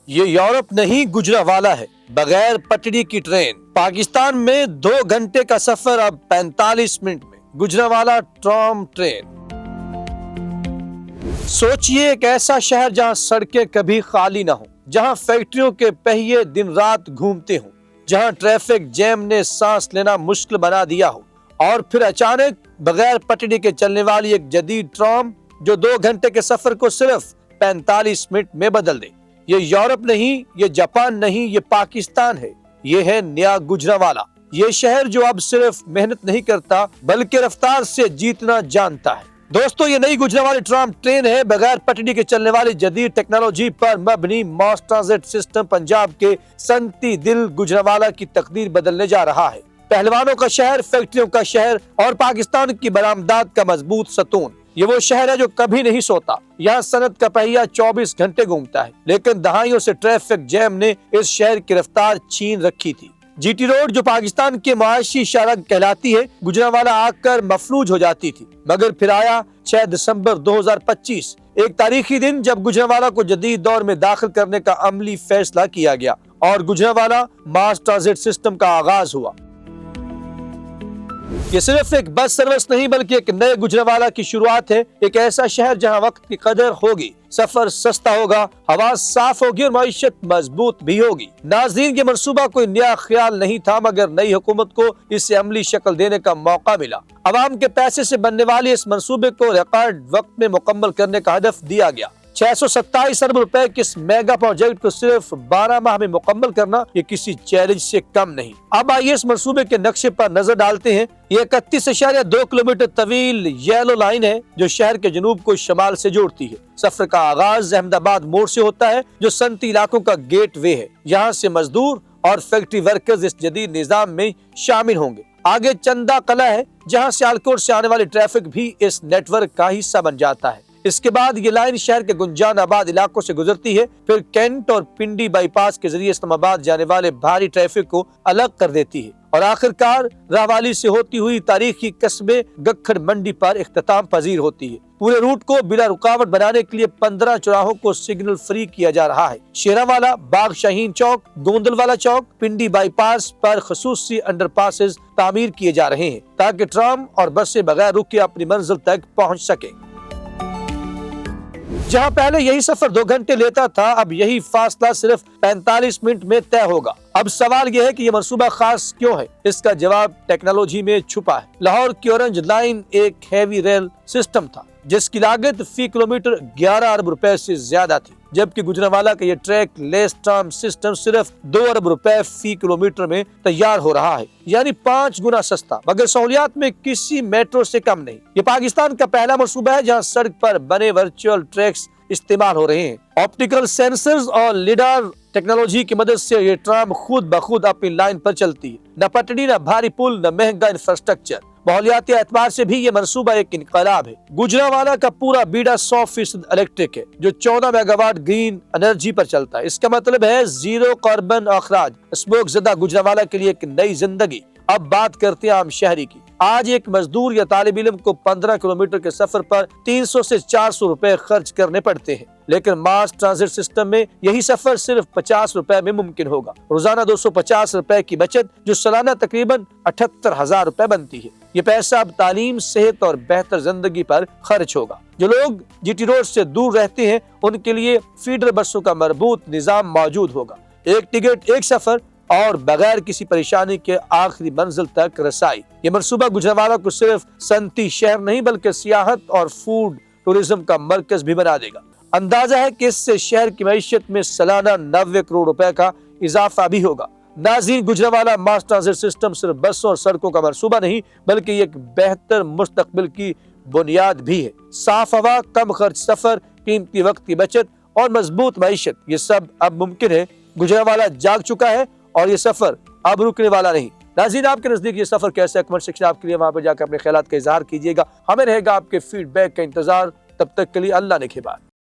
یہ یورپ نہیں گجرانوالہ ہے، بغیر پٹڑی کی ٹرین۔ پاکستان میں 2 گھنٹے کا سفر اب 45 منٹ میں، گجرانوالہ ٹرام ٹرین۔ سوچئے ایک ایسا شہر جہاں سڑکیں کبھی خالی نہ ہوں، جہاں فیکٹریوں کے پہیے دن رات گھومتے ہوں، جہاں ٹریفک جیم نے سانس لینا مشکل بنا دیا ہو، اور پھر اچانک بغیر پٹڑی کے چلنے والی ایک جدید ٹرام جو 2 گھنٹے کے سفر کو صرف 45 منٹ میں بدل دے۔ یہ یورپ نہیں، یہ جاپان نہیں، یہ پاکستان ہے، یہ ہے نیا گجرانوالہ۔ یہ شہر جو اب صرف محنت نہیں کرتا بلکہ رفتار سے جیتنا جانتا ہے۔ دوستو، یہ نئی گجرانوالہ ٹرام ٹرین ہے، بغیر پٹڑی کے چلنے والی جدید ٹیکنالوجی پر مبنی ماس ٹرانزٹ سسٹم پنجاب کے صنعتی دل گجرانوالہ کی تقدیر بدلنے جا رہا ہے۔ پہلوانوں کا شہر، فیکٹریوں کا شہر اور پاکستان کی برآمدات کا مضبوط ستون۔ یہ وہ شہر ہے جو کبھی نہیں سوتا۔ یہاں صنعت کا پہیہ 24 گھنٹے گھومتا ہے، لیکن دہائیوں سے ٹریفک جیم نے اس شہر کی رفتار چھین رکھی تھی۔ جی ٹی روڈ جو پاکستان کے معاشی شاہراہ کہلاتی ہے، گجرانوالہ آ کر مفلوج ہو جاتی تھی، مگر پھر آیا 6 دسمبر 2025، ایک تاریخی دن جب گجرانوالہ کو جدید دور میں داخل کرنے کا عملی فیصلہ کیا گیا اور گجرانوالہ ماس ٹرانزٹ سسٹم کا آغاز ہوا۔ یہ صرف ایک بس سروس نہیں بلکہ ایک نئے گجرانوالہ کی شروعات ہے، ایک ایسا شہر جہاں وقت کی قدر ہوگی، سفر سستا ہوگا، ہوا صاف ہوگی اور معیشت مضبوط بھی ہوگی۔ ناظرین، یہ منصوبہ کوئی نیا خیال نہیں تھا، مگر نئی حکومت کو اسے عملی شکل دینے کا موقع ملا۔ عوام کے پیسے سے بننے والے اس منصوبے کو ریکارڈ وقت میں مکمل کرنے کا ہدف دیا گیا۔ 627 ارب روپے کے اس میگا پروجیکٹ کو صرف 12 ماہ میں مکمل کرنا یہ کسی چیلنج سے کم نہیں۔ اب آئیے اس منصوبے کے نقشے پر نظر ڈالتے ہیں۔ یہ 31.2 کلومیٹر طویل یلو لائن ہے جو شہر کے جنوب کو شمال سے جوڑتی ہے۔ سفر کا آغاز احمد آباد موڑ سے ہوتا ہے جو صنعتی علاقوں کا گیٹ وے ہے۔ یہاں سے مزدور اور فیکٹری ورکرز اس جدید نظام میں شامل ہوں گے۔ آگے چندہ قلعہ ہے جہاں سیالکوٹ سے آنے والی ٹریفک بھی اس نیٹ ورک کا حصہ بن جاتا ہے۔ اس کے بعد یہ لائن شہر کے گنجان آباد علاقوں سے گزرتی ہے، پھر کینٹ اور پنڈی بائی پاس کے ذریعے اسلام آباد جانے والے بھاری ٹریفک کو الگ کر دیتی ہے اور آخر کار راہوالی سے ہوتی ہوئی تاریخی قصبے گکھڑ منڈی پر اختتام پذیر ہوتی ہے۔ پورے روٹ کو بلا رکاوٹ بنانے کے لیے 15 چوراہوں کو سگنل فری کیا جا رہا ہے۔ شیراوالا، باغ شاہین چوک، گوندل والا چوک، پنڈی بائی پاس پر خصوصی انڈر پاسز تعمیر کیے جا رہے ہیں تاکہ ٹرام اور بسیں بغیر رکے اپنی منزل تک پہنچ سکیں۔ جہاں پہلے یہی سفر 2 گھنٹے لیتا تھا، اب یہی فاصلہ صرف 45 منٹ میں طے ہوگا۔ اب سوال یہ ہے کہ یہ منصوبہ خاص کیوں ہے؟ اس کا جواب ٹیکنالوجی میں چھپا ہے۔ لاہور کی اورنج لائن ایک ہیوی ریل سسٹم تھا جس کی لاگت فی کلومیٹر 11 ارب روپے سے زیادہ تھی، جبکہ گجرانوالہ کا یہ ٹریک لیس ٹرام سسٹم صرف 2 ارب روپے فی کلومیٹر میں تیار ہو رہا ہے، یعنی 5 گنا سستا، مگر سہولیات میں کسی میٹرو سے کم نہیں۔ یہ پاکستان کا پہلا منصوبہ ہے جہاں سڑک پر بنے ورچوئل ٹریکس استعمال ہو رہے ہیں۔ آپٹیکل سینسرز اور لیڈار ٹیکنالوجی کی مدد سے یہ ٹرام خود بخود اپنی لائن پر چلتی ہے، نہ پٹڑی، نہ بھاری پل، نہ مہنگا انفراسٹرکچر۔ ماحولیاتی اعتبار سے بھی یہ منصوبہ ایک انقلاب ہے۔ گجرانوالہ کا پورا بیڑا 100% الیکٹرک ہے جو 14 میگا واٹ گرین انرجی پر چلتا ہے۔ اس کا مطلب ہے زیرو کاربن اخراج، اسموک زدہ گجرانوالہ کے لیے ایک نئی زندگی۔ اب بات کرتے ہیں عام شہری کی۔ آج ایک مزدور یا طالب علم کو 15 کلومیٹر کے سفر پر 300 سے 400 روپے خرچ کرنے پڑتے ہیں، لیکن ماس ٹرانزٹ سسٹم میں یہی سفر صرف 50 روپے میں ممکن ہوگا۔ روزانہ 250 روپے کی بچت جو سالانہ تقریباً 78,000 روپے بنتی ہے۔ یہ پیسہ اب تعلیم، صحت اور بہتر زندگی پر خرچ ہوگا۔ جو لوگ جی ٹی روڈ سے دور رہتے ہیں ان کے لیے فیڈر بسوں کا مربوط نظام موجود ہوگا، ایک ٹکٹ ایک سفر اور بغیر کسی پریشانی کے آخری منزل تک رسائی۔ یہ منصوبہ گجرانوالہ کو صرف صنعتی شہر نہیں بلکہ سیاحت اور فوڈ ٹورزم کا مرکز بھی بنا دے گا۔ اندازہ ہے کہ اس سے شہر کی معیشت میں سالانہ 90 کروڑ روپے کا اضافہ بھی ہوگا۔ ناظرین، گجرانوالہ ماس ٹرانزٹ سسٹم صرف بسوں اور سڑکوں کا منصوبہ نہیں بلکہ یہ ایک بہتر مستقبل کی بنیاد بھی ہے۔ صاف ہوا، کم خرچ سفر، قیمتی وقت کی بچت اور مضبوط معیشت، یہ سب اب ممکن ہے۔ گجرانوالہ جاگ چکا ہے اور یہ سفر اب رکنے والا نہیں۔ ناظرین، آپ کے نزدیک یہ سفر کیسا ہے؟ کمنٹ سیکشن آپ کے لیے، وہاں پر جا کر اپنے خیالات کا اظہار کیجیے گا۔ ہمیں رہے گا آپ کے فیڈ بیک کا انتظار۔ تب تک کے لیے اللہ نگہبان۔